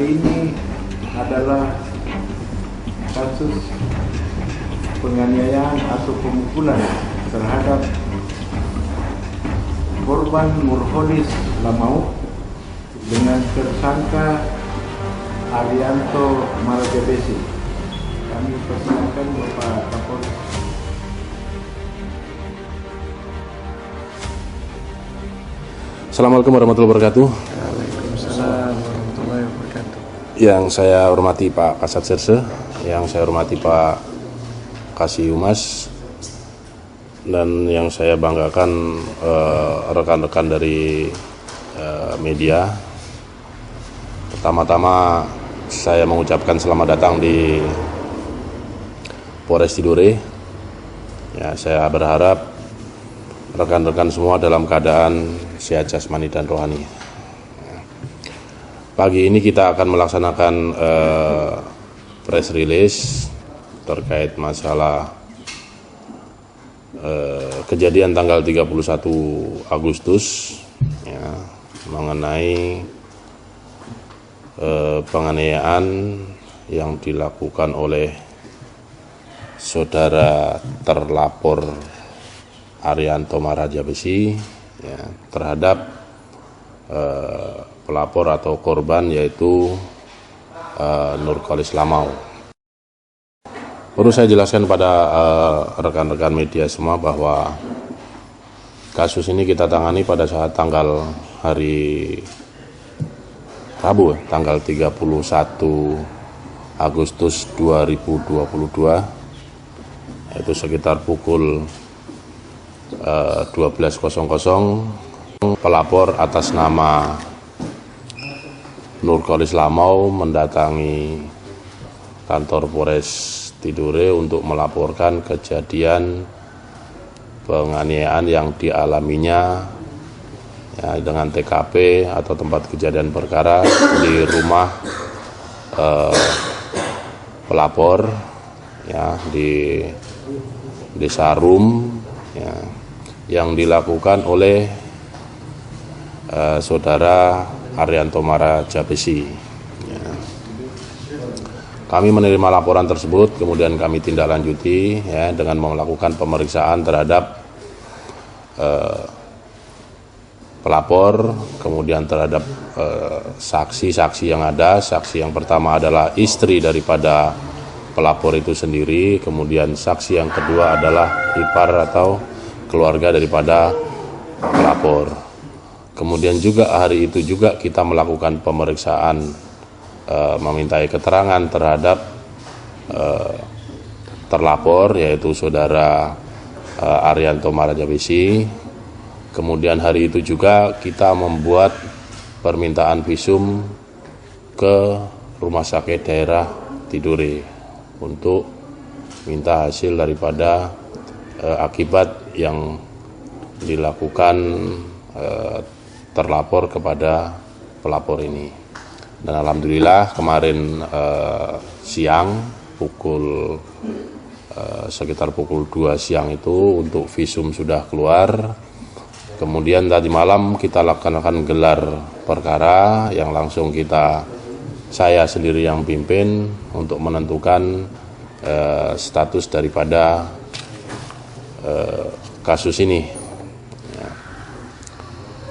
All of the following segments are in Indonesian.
hari ini adalah kasus penganiayaan atau pemukulan terhadap korban Nurholis Lamau dengan tersangka Arianto Marajabesi. Kami persilakan Bapak Kapolres. Assalamualaikum warahmatullahi wabarakatuh. Waalaikumsalam warahmatullahi wabarakatuh. Yang saya hormati Pak Kasat Serse, yang saya hormati Pak Kasih Humas, dan yang saya banggakan rekan-rekan dari media. Pertama-tama saya mengucapkan selamat datang di Polres Tidore. Ya, saya berharap rekan-rekan semua dalam keadaan sehat jasmani dan rohani. Pagi ini kita akan melaksanakan press release terkait masalah kejadian tanggal 31 Agustus ya, mengenai penganiayaan yang dilakukan oleh saudara terlapor Arianto Marajabesi ya, terhadap pelapor atau korban yaitu Nurholis Lamau. Perlu saya jelaskan pada rekan-rekan media semua bahwa kasus ini kita tangani pada saat tanggal hari Rabu, tanggal 31 Agustus 2022, yaitu sekitar pukul 12.00. Pelapor atas nama Nurholis Lamau mendatangi kantor Polres Tidore untuk melaporkan kejadian penganiayaan yang dialaminya ya, dengan TKP atau tempat kejadian perkara di rumah pelapor ya, di Desa Rum ya, yang dilakukan oleh saudara Arianto Marajabesi. Ya. Kami menerima laporan tersebut, kemudian kami tindak lanjuti ya, dengan melakukan pemeriksaan terhadap pelapor, kemudian terhadap saksi-saksi yang ada. Saksi yang pertama adalah istri daripada pelapor itu sendiri, kemudian saksi yang kedua adalah ipar atau keluarga daripada pelapor. Kemudian juga hari itu juga kita melakukan pemeriksaan, memintai keterangan terhadap terlapor yaitu saudara Arianto Marajabesi. Kemudian hari itu juga kita membuat permintaan visum ke Rumah Sakit Daerah Tidore untuk minta hasil daripada akibat yang dilakukan terlapor kepada pelapor ini. Dan alhamdulillah kemarin siang sekitar pukul 2 siang itu untuk visum sudah keluar. Kemudian tadi malam kita laksanakan gelar perkara yang langsung saya sendiri yang pimpin untuk menentukan status daripada kasus ini.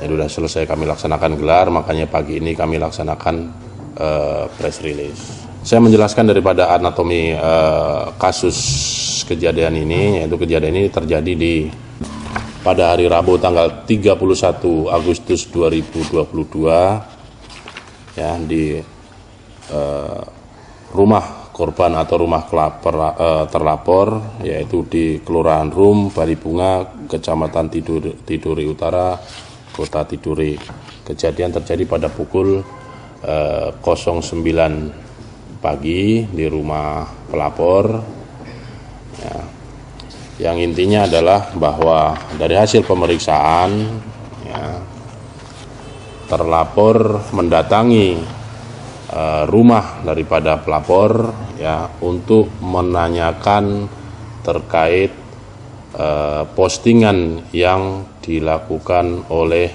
Jadi sudah selesai kami laksanakan gelar, makanya pagi ini kami laksanakan press release. Saya menjelaskan daripada anatomi kasus kejadian ini, yaitu kejadian ini terjadi pada hari Rabu tanggal 31 Agustus 2022 ya, di rumah korban atau rumah terlapor, yaitu di Kelurahan Rum, Baribunga, Kecamatan Tidore Utara, Kota Tidore. Kejadian terjadi pada pukul 09 pagi di rumah pelapor ya. Yang intinya adalah bahwa dari hasil pemeriksaan ya, terlapor mendatangi rumah daripada pelapor ya, untuk menanyakan terkait postingan yang dilakukan oleh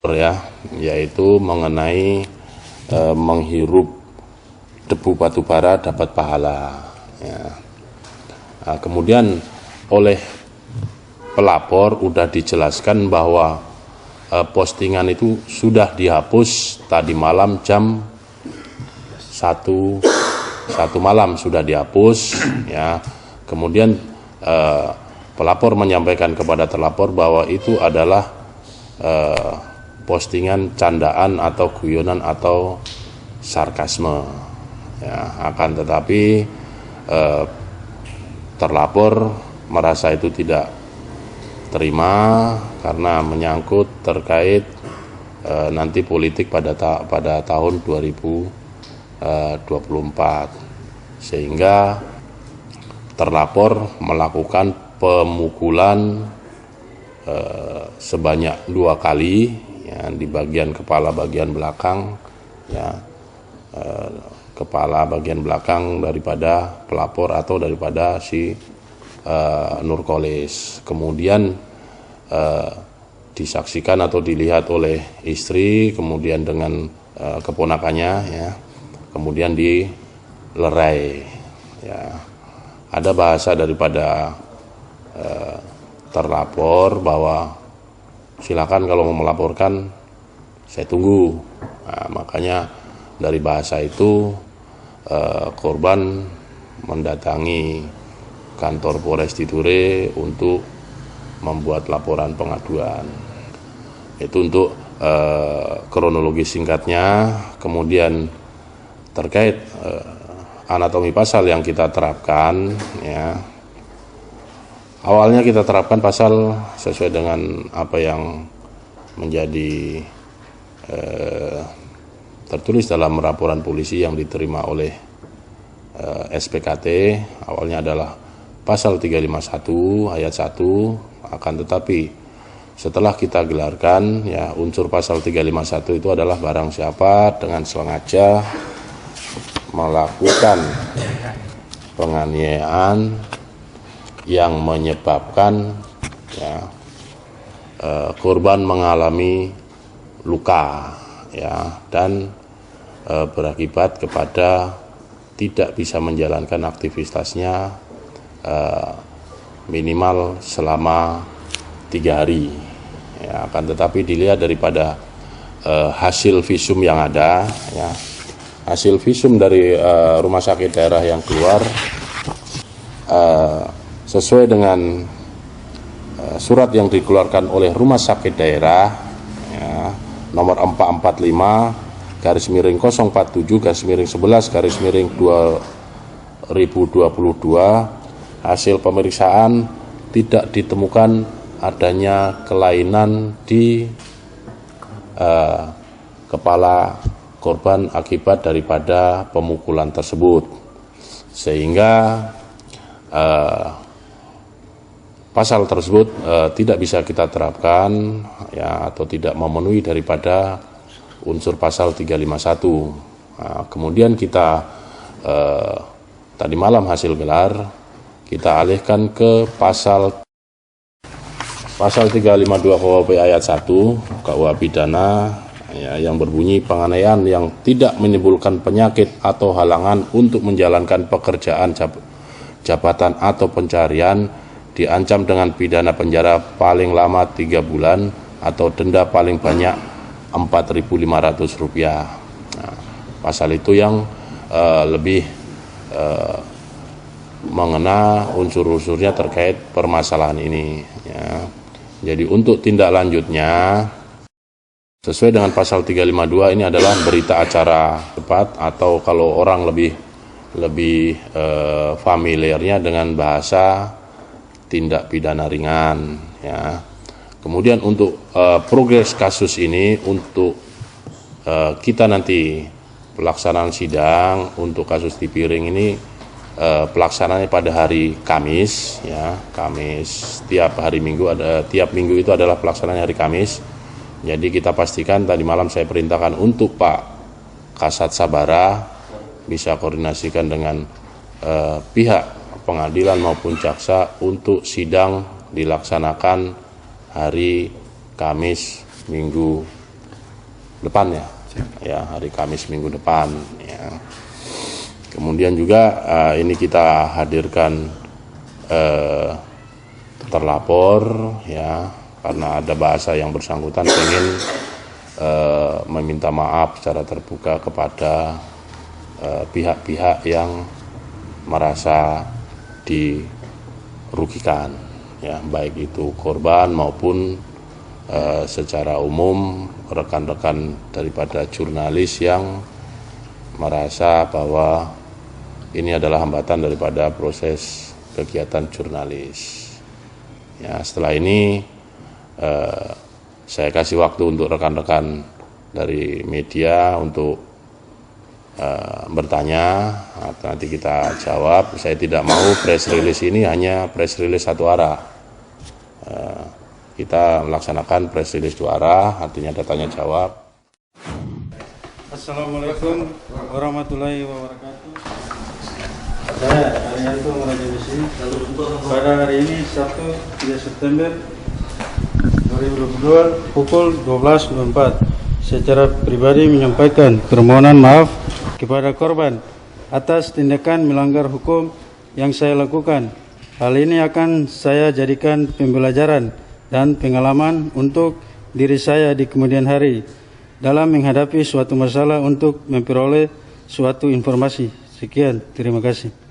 ya, yaitu mengenai menghirup debu batubara dapat pahala. Ya. Nah, kemudian oleh pelapor sudah dijelaskan bahwa postingan itu sudah dihapus tadi malam jam 1 malam sudah dihapus. Ya. Kemudian pelapor menyampaikan kepada terlapor bahwa itu adalah postingan candaan atau guyonan atau sarkasme. Ya, akan tetapi terlapor merasa itu tidak terima karena menyangkut terkait nanti politik pada tahun 2024, sehingga terlapor melakukan pemukulan sebanyak 2 kali, ya, di bagian kepala bagian belakang, ya, kepala bagian belakang daripada pelapor atau daripada si Nurkolis. Kemudian disaksikan atau dilihat oleh istri, kemudian dengan keponakannya, ya, kemudian dilerai. Ya. Ada bahasa daripada terlapor bahwa silakan kalau mau melaporkan saya tunggu. Nah, makanya dari bahasa itu korban mendatangi kantor Polres Tidore untuk membuat laporan pengaduan. Itu untuk kronologi singkatnya. Kemudian terkait anatomi pasal yang kita terapkan, ya, awalnya kita terapkan pasal sesuai dengan apa yang menjadi tertulis dalam laporan polisi yang diterima oleh SPKT. Awalnya adalah pasal 351 ayat 1, akan tetapi setelah kita gelarkan, ya, unsur pasal 351 itu adalah barang siapa dengan sengaja melakukan penganiayaan yang menyebabkan, ya, korban mengalami luka, ya, dan berakibat kepada tidak bisa menjalankan aktivitasnya minimal selama 3 hari. Ya, akan tetapi dilihat daripada hasil visum yang ada, ya, hasil visum dari rumah sakit daerah yang keluar sesuai dengan surat yang dikeluarkan oleh rumah sakit daerah, ya, nomor 445/47/11/2022, hasil pemeriksaan tidak ditemukan adanya kelainan di kepala korban akibat daripada pemukulan tersebut, sehingga pasal tersebut tidak bisa kita terapkan, ya, atau tidak memenuhi daripada unsur pasal 351. Nah, kemudian kita tadi malam hasil gelar kita alihkan ke pasal 352 KUHP ayat 1 KUH pidana, ya, yang berbunyi penganiayaan yang tidak menimbulkan penyakit atau halangan untuk menjalankan pekerjaan jabatan atau pencarian diancam dengan pidana penjara paling lama 3 bulan atau denda paling banyak Rp4.500. Nah, pasal itu yang lebih mengena unsur-unsurnya terkait permasalahan ini, ya. Jadi untuk tindak lanjutnya sesuai dengan pasal 352 ini adalah berita acara cepat, atau kalau orang lebih familiarnya dengan bahasa tindak pidana ringan, ya. Kemudian untuk progres kasus ini, untuk kita nanti pelaksanaan sidang untuk kasus di Piring ini pelaksanaannya pada hari Kamis, ya, Kamis. Tiap minggu itu adalah pelaksanaan hari Kamis. Jadi kita pastikan, tadi malam saya perintahkan untuk Pak Kasat Sabara bisa koordinasikan dengan pihak pengadilan maupun jaksa untuk sidang dilaksanakan hari Kamis minggu depan, ya. ya hari Kamis minggu depan. Ya. Kemudian juga ini kita hadirkan terlapor, ya, karena ada bahasa yang bersangkutan ingin meminta maaf secara terbuka kepada pihak-pihak yang merasa dirugikan, ya, baik itu korban maupun secara umum rekan-rekan daripada jurnalis yang merasa bahwa ini adalah hambatan daripada proses kegiatan jurnalis. Ya, setelah ini saya kasih waktu untuk rekan-rekan dari media untuk bertanya, nanti kita jawab. Saya tidak mau press release ini hanya press release satu arah. Kita melaksanakan press release dua arah, artinya ada tanya jawab. Assalamualaikum warahmatullahi wabarakatuh. Saya Arianto Marajabesi. Pada hari ini Sabtu 3 September 2022 pukul 12.04 secara pribadi menyampaikan permohonan maaf kepada korban atas tindakan melanggar hukum yang saya lakukan. Hal ini akan saya jadikan pembelajaran dan pengalaman untuk diri saya di kemudian hari dalam menghadapi suatu masalah untuk memperoleh suatu informasi. Sekian, terima kasih.